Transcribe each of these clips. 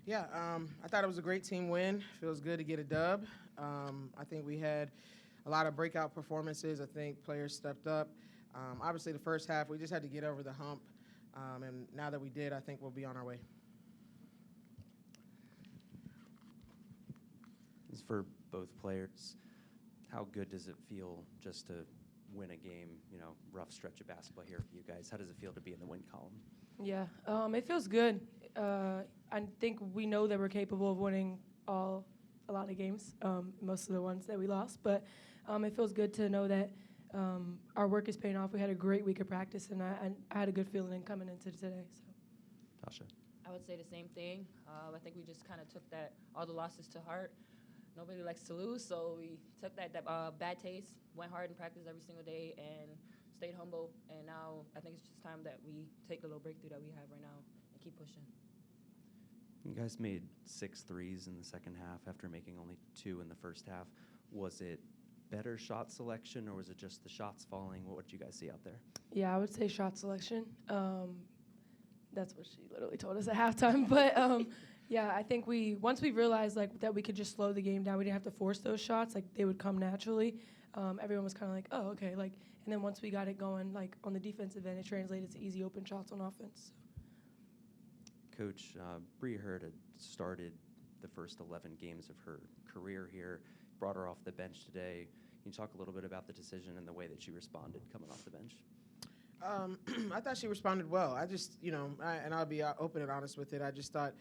Yeah, I thought it was a great team win. Feels good to get a dub. I think we had a lot of breakout performances. I think players stepped up. Obviously, the first half, we just had to get over the hump. And now that we did, I think we'll be on our way. This is for both players. How good does it feel just to win a game, rough stretch of basketball here for you guys? How does it feel to be in the win column? Yeah, it feels good. I think we know that we're capable of winning a lot of games, most of the ones that we lost. But it feels good to know that our work is paying off. We had a great week of practice, and I had a good feeling coming into today. So, Tasha? I would say the same thing. I think we just kind of took all the losses to heart. Nobody likes to lose, so we took that bad taste, went hard in practice every single day, and stayed humble. And now I think it's just time that we take the little breakthrough that we have right now and keep pushing. You guys made 6 threes in the second half after making only 2 in the first half. Was it better shot selection, or was it just the shots falling? What did you guys see out there? yeah, I would say shot selection. That's what she literally told us at halftime. But yeah, I think once we realized that we could just slow the game down, we didn't have to force those shots. They would come naturally. Everyone was kind of like, oh, okay. And then once we got it going, on the defensive end, it translated to easy open shots on offense. Coach, Bree Hurd had started the first 11 games of her career here, brought her off the bench today. Can you talk a little bit about the decision and the way that she responded coming off the bench? I thought she responded well. I just, and I'll be open and honest with it. I just thought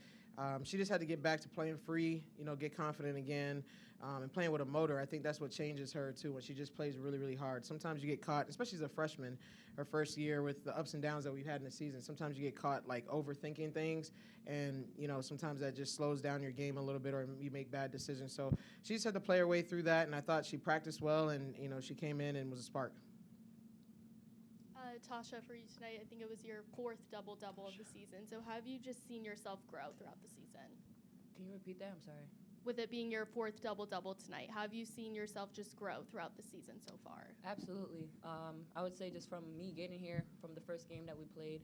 she just had to get back to playing free, get confident again, and playing with a motor. I think that's what changes her, too, when she just plays really, really hard. Sometimes you get caught, especially as a freshman, her first year with the ups and downs that we've had in the season. Sometimes you get caught, overthinking things, and, sometimes that just slows down your game a little bit or you make bad decisions. So she just had to play her way through that, and I thought she practiced well, and, she came in and was a spark. Tasha, for you tonight, I think it was your 4th double-double of the season. So have you just seen yourself grow throughout the season? Can you repeat that? I'm sorry. With it being your 4th double-double tonight, have you seen yourself just grow throughout the season so far? Absolutely. I would say just from me getting here, from the first game that we played,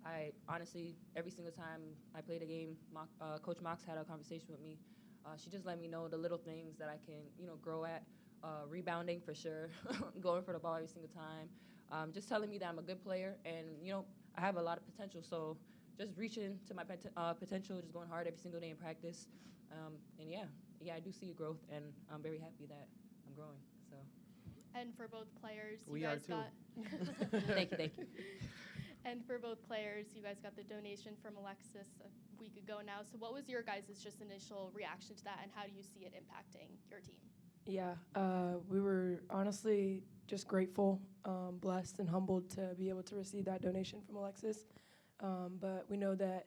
I honestly, every single time I played a game, Coach Mox had a conversation with me. She just let me know the little things that I can, grow at. Rebounding for sure, going for the ball every single time. Just telling me that I'm a good player and, I have a lot of potential. So just reaching to my potential, just going hard every single day in practice. And yeah, I do see growth, and I'm very happy that I'm growing. So. And for both players, we are too. Thank you. And for both players, you guys got the donation from Alexis a week ago now. So what was your guys' just initial reaction to that, and how do you see it impacting your team? Yeah, we were honestly just grateful, blessed, and humbled to be able to receive that donation from Alexis. But we know that.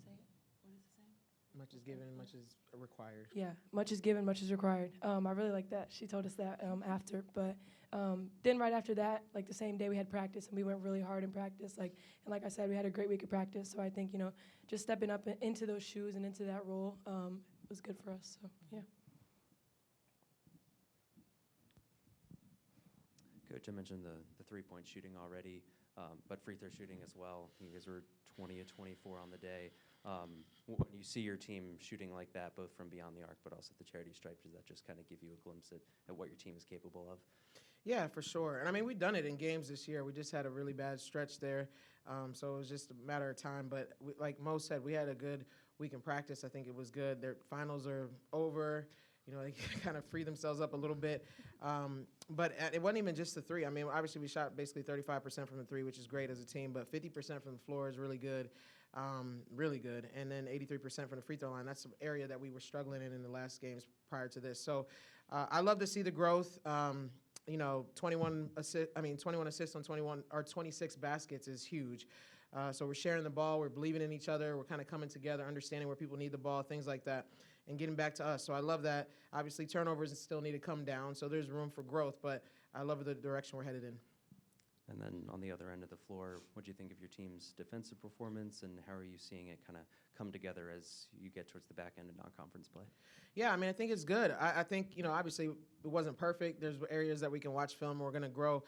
Say it. What does it say? Much is given, much is required. Yeah, much is given, much is required. I really like that. She told us that after. But then right after that, the same day we had practice, and we went really hard in practice. And like I said, we had a great week of practice. So I think, just stepping up into those shoes and into that role was good for us. So, yeah. Coach, I mentioned the three-point shooting already, but free throw shooting as well. You guys were 20 of 24 on the day. When you see your team shooting like that, both from beyond the arc but also at the charity stripe, does that just kind of give you a glimpse at what your team is capable of? Yeah, for sure. And, we've done it in games this year. We just had a really bad stretch there, so it was just a matter of time. But like Mo said, we had a good week in practice. I think it was good. Their finals are over. They kind of free themselves up a little bit. But it wasn't even just the three. Obviously we shot basically 35% from the three, which is great as a team, but 50% from the floor is really good, really good. And then 83% from the free throw line. That's an area that we were struggling in the last games prior to this. So I love to see the growth. 21 assists on 21 or 26 baskets is huge. So we're sharing the ball, we're believing in each other, we're kind of coming together, understanding where people need the ball, things like that, and getting back to us. So I love that. Obviously, turnovers still need to come down, so there's room for growth, but I love the direction we're headed in. And then on the other end of the floor, what do you think of your team's defensive performance, and how are you seeing it kind of come together as you get towards the back end of non-conference play? Yeah, I think it's good. I think, obviously it wasn't perfect. There's areas that we can watch film and we're going to grow.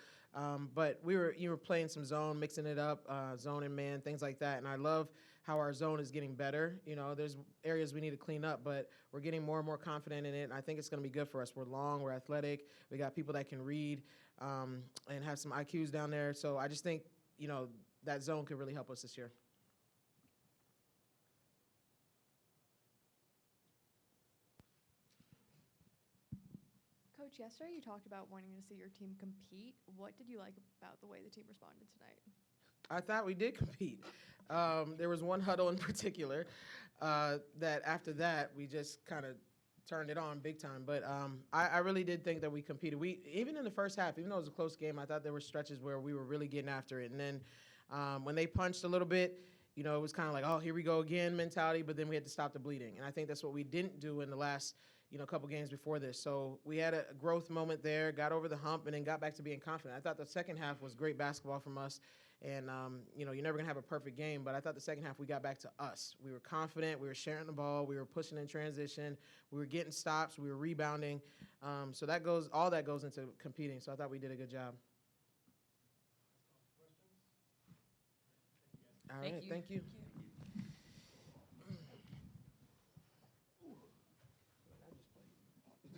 But you were playing some zone, mixing it up, zone and man, things like that. And I love how our zone is getting better. You know, there's areas we need to clean up, but we're getting more and more confident in it, and I think it's going to be good for us. We're long, we're athletic, we got people that can read and have some IQs down there. So I just think, you know, that zone could really help us this year. Coach, yesterday you talked about wanting to see your team compete. What did you like about the way the team responded tonight? I thought we did compete. There was one huddle in particular that after that we just kind of turned it on big time. But I really did think that we competed. We even in the first half, even though it was a close game, I thought there were stretches where we were really getting after it. And then when they punched a little bit, you know, it was kind of like, oh, here we go again mentality. But then we had to stop the bleeding. And I think that's what we didn't do in the last, you know, couple games before this. So we had a growth moment there, got over the hump, and then got back to being confident. I thought the second half was great basketball from us. And, you know, you're never going to have a perfect game, but I thought the second half we got back to us. We were confident. We were sharing the ball. We were pushing in transition. We were getting stops. We were rebounding. So all that goes into competing. So I thought we did a good job. All right. Thank you.